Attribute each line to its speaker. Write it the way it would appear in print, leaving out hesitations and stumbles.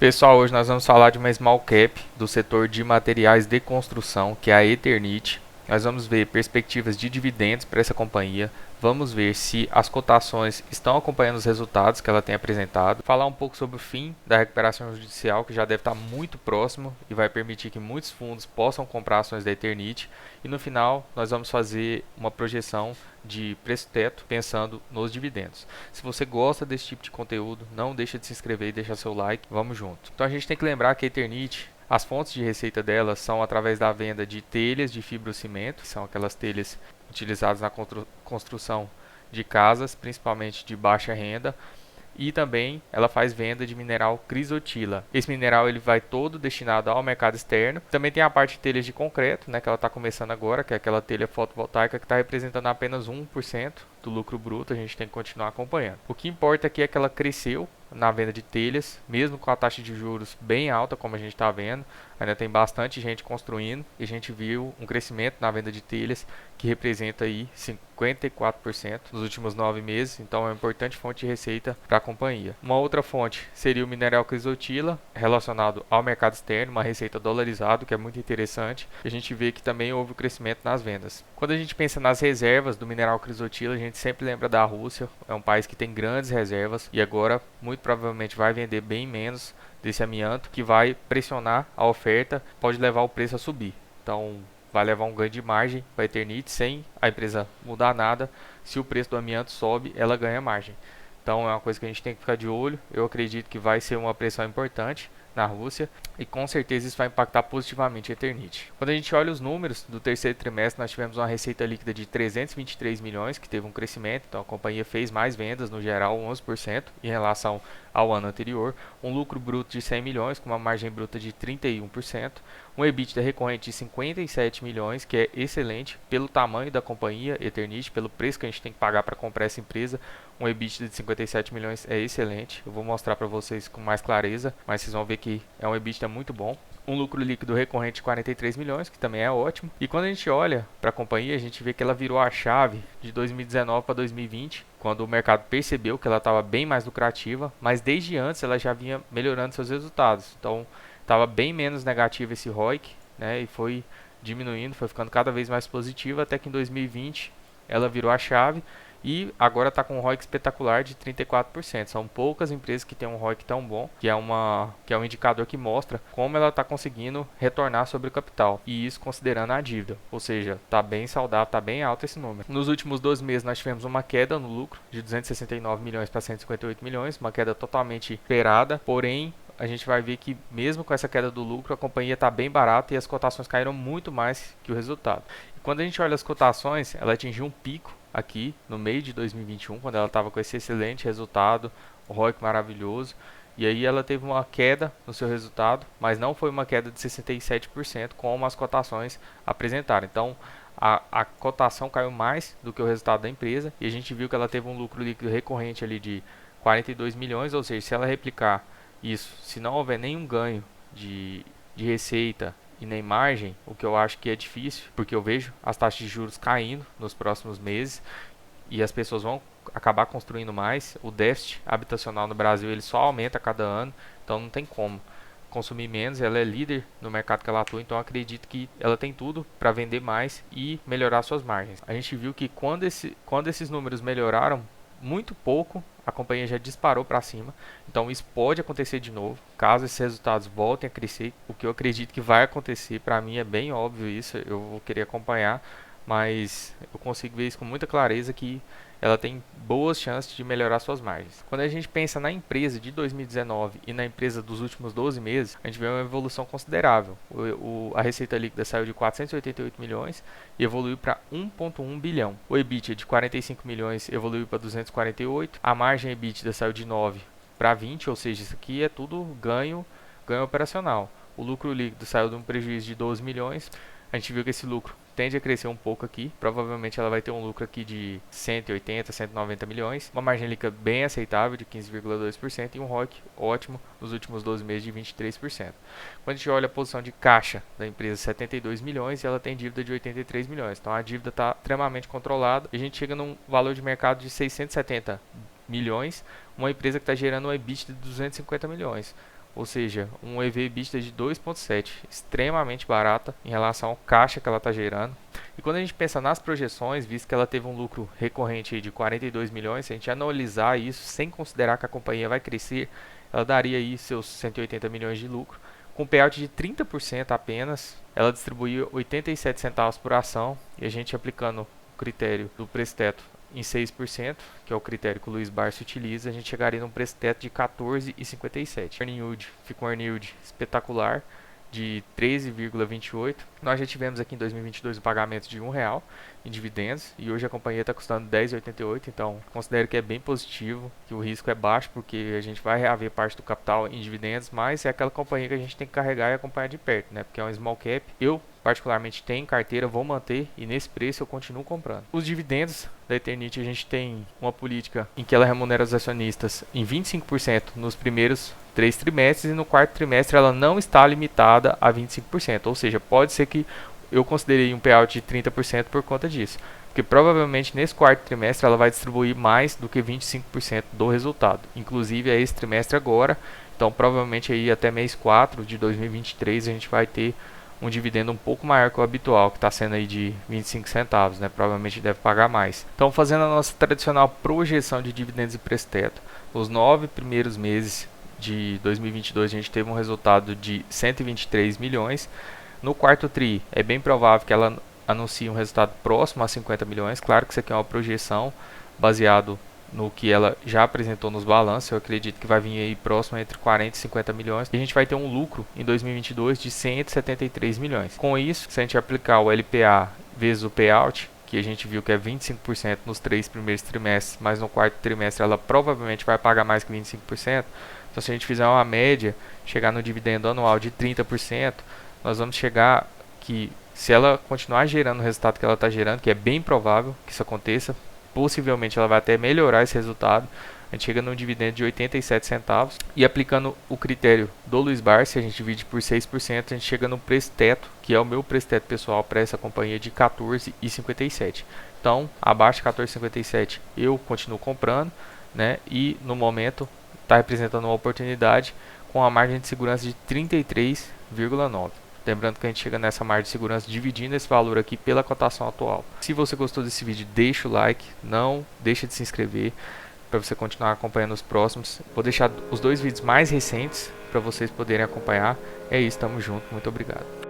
Speaker 1: Pessoal, hoje nós vamos falar de uma small cap do setor de materiais de construção, que é a Eternit. Nós vamos ver perspectivas de dividendos para essa companhia, vamos ver se as cotações estão acompanhando os resultados que ela tem apresentado, falar um pouco sobre o fim da recuperação judicial, que já deve estar muito próximo e vai permitir que muitos fundos possam comprar ações da Eternit, e no final nós vamos fazer uma projeção de preço-teto pensando nos dividendos. Se você gosta desse tipo de conteúdo, não deixa de se inscrever e deixar seu like, vamos junto. Então a gente tem que lembrar que a Eternit, as fontes de receita dela são através da venda de telhas de fibrocimento, que são aquelas telhas utilizadas na construção de casas, principalmente de baixa renda, e também ela faz venda de mineral crisotila. Esse mineral ele vai todo destinado ao mercado externo. Também tem a parte de telhas de concreto, né, que ela está começando agora, que é aquela telha fotovoltaica que está representando apenas 1% do lucro bruto. A gente tem que continuar acompanhando. O que importa aqui é que ela cresceu na venda de telhas, mesmo com a taxa de juros bem alta, como a gente está vendo. Ainda tem bastante gente construindo e a gente viu um crescimento na venda de telhas que representa aí 54% nos últimos 9 meses, então é uma importante fonte de receita para a companhia. Uma outra fonte seria o mineral crisotila, relacionado ao mercado externo, uma receita dolarizada, que é muito interessante. A gente vê que também houve um crescimento nas vendas. Quando a gente pensa nas reservas do mineral crisotila, a gente sempre lembra da Rússia, é um país que tem grandes reservas e agora muito provavelmente vai vender bem menos desse amianto, que vai pressionar a oferta, pode levar o preço a subir. Então vai levar um ganho de margem para a Eternit sem a empresa mudar nada. Se o preço do amianto sobe, ela ganha margem. Então é uma coisa que a gente tem que ficar de olho. Eu acredito que vai ser uma pressão importante na Rússia e com certeza isso vai impactar positivamente a Eternit. Quando a gente olha os números do terceiro trimestre, nós tivemos uma receita líquida de 323 milhões, que teve um crescimento, então a companhia fez mais vendas, no geral 11% em relação ao ano anterior, um lucro bruto de 100 milhões com uma margem bruta de 31%, um EBITDA recorrente de 57 milhões, que é excelente pelo tamanho da companhia Eternit, pelo preço que a gente tem que pagar para comprar essa empresa. Um EBITDA de 57 milhões é excelente, eu vou mostrar para vocês com mais clareza, mas vocês vão ver que é um EBITDA muito bom. Um lucro líquido recorrente de 43 milhões, que também é ótimo. E quando a gente olha para a companhia, a gente vê que ela virou a chave de 2019 para 2020, quando o mercado percebeu que ela estava bem mais lucrativa, mas desde antes ela já vinha melhorando seus resultados. Então estava bem menos negativo esse ROIC, né, e foi diminuindo, foi ficando cada vez mais positivo, até que em 2020 ela virou a chave e agora está com um ROIC espetacular de 34%. São poucas empresas que têm um ROIC tão bom, que é um indicador que mostra como ela está conseguindo retornar sobre o capital, e isso considerando a dívida, ou seja, está bem saudável, está bem alto esse número. Nos últimos 12 meses nós tivemos uma queda no lucro de 269 milhões para 158 milhões, uma queda totalmente esperada, porém a gente vai ver que mesmo com essa queda do lucro, a companhia está bem barata e as cotações caíram muito mais que o resultado. E quando a gente olha as cotações, ela atingiu um pico aqui no meio de 2021, quando ela estava com esse excelente resultado, o ROIC maravilhoso, e aí ela teve uma queda no seu resultado, mas não foi uma queda de 67% como as cotações apresentaram. Então a cotação caiu mais do que o resultado da empresa, e a gente viu que ela teve um lucro líquido recorrente ali de 42 milhões, ou seja, se ela replicar isso, se não houver nenhum ganho de receita e nem margem, o que eu acho que é difícil, porque eu vejo as taxas de juros caindo nos próximos meses e as pessoas vão acabar construindo mais. O déficit habitacional no Brasil ele só aumenta a cada ano, então não tem como consumir menos. Ela é líder no mercado que ela atua, então eu acredito que ela tem tudo para vender mais e melhorar suas margens. A gente viu que quando esses números melhoraram muito pouco, a companhia já disparou para cima. Então isso pode acontecer de novo, caso esses resultados voltem a crescer, o que eu acredito que vai acontecer. Para mim é bem óbvio isso, eu vou querer acompanhar, mas eu consigo ver isso com muita clareza, que ela tem boas chances de melhorar suas margens. Quando a gente pensa na empresa de 2019 e na empresa dos últimos 12 meses, a gente vê uma evolução considerável. A receita líquida saiu de 488 milhões e evoluiu para 1,1 bilhão. O EBITDA de 45 milhões evoluiu para 248. A margem EBITDA saiu de 9 para 20, ou seja, isso aqui é tudo ganho operacional. O lucro líquido saiu de um prejuízo de 12 milhões. A gente viu que esse lucro tende a crescer um pouco aqui. Provavelmente ela vai ter um lucro aqui de 180, 190 milhões. Uma margem líquida bem aceitável de 15,2% e um ROIC ótimo nos últimos 12 meses de 23%. Quando a gente olha a posição de caixa da empresa, 72 milhões, e ela tem dívida de 83 milhões. Então a dívida está extremamente controlada. E a gente chega num valor de mercado de 670 milhões, uma empresa que está gerando um EBITDA de 250 milhões. ou seja, um EV/EBITDA de 2,7, extremamente barata em relação ao caixa que ela está gerando. E quando a gente pensa nas projeções, visto que ela teve um lucro recorrente aí de 42 milhões, se a gente analisar isso sem considerar que a companhia vai crescer, ela daria aí seus 180 milhões de lucro. Com payout de 30% apenas, ela distribuía 87 centavos por ação, e a gente aplicando o critério do preço-teto em 6%, que é o critério que o Luiz Barsi utiliza, a gente chegaria num preço-teto de 14,57. Earning yield, fica um earning yield espetacular de 13,28. Nós já tivemos aqui em 2022 um pagamento de R$1 em dividendos e hoje a companhia está custando 10,88, então considero que é bem positivo, que o risco é baixo porque a gente vai reaver parte do capital em dividendos, mas é aquela companhia que a gente tem que carregar e acompanhar de perto, né? Porque é um small cap. Eu particularmente tenho em carteira, vou manter e nesse preço eu continuo comprando. Os dividendos da Eternit, a gente tem uma política em que ela remunera os acionistas em 25% nos primeiros 3 trimestres e no quarto trimestre ela não está limitada a 25%, ou seja, pode ser que eu considerei um payout de 30% por conta disso, porque provavelmente nesse quarto trimestre ela vai distribuir mais do que 25% do resultado, inclusive é esse trimestre agora, então provavelmente aí até mês 4 de 2023 a gente vai ter um dividendo um pouco maior que o habitual, que está sendo aí de 25 centavos, né? Provavelmente deve pagar mais. Então, fazendo a nossa tradicional projeção de dividendos e preço-teto, os 9 primeiros meses de 2022 a gente teve um resultado de 123 milhões. No quarto tri, é bem provável que ela anuncie um resultado próximo a 50 milhões. Claro que isso aqui é uma projeção baseado no que ela já apresentou nos balanços. Eu acredito que vai vir aí próximo entre 40 e 50 milhões. E a gente vai ter um lucro em 2022 de 173 milhões. Com isso, se a gente aplicar o LPA vezes o payout, que a gente viu que é 25% nos 3 primeiros trimestres, mas no quarto trimestre ela provavelmente vai pagar mais que 25%. Então, se a gente fizer uma média, chegar no dividendo anual de 30%, nós vamos chegar que, se ela continuar gerando o resultado que ela está gerando, que é bem provável que isso aconteça, possivelmente ela vai até melhorar esse resultado, a gente chega num dividendo de 87 centavos e aplicando o critério do Luiz Barsi, a gente divide por 6%, a gente chega no preço teto, que é o meu preço teto pessoal para essa companhia, de 14,57. Então, abaixo de 14,57 eu continuo comprando, né? E no momento está representando uma oportunidade com a margem de segurança de 33,9. Lembrando que a gente chega nessa margem de segurança dividindo esse valor aqui pela cotação atual. Se você gostou desse vídeo, deixa o like, não deixa de se inscrever para você continuar acompanhando os próximos. Vou deixar os 2 vídeos mais recentes para vocês poderem acompanhar. É isso, tamo junto, muito obrigado.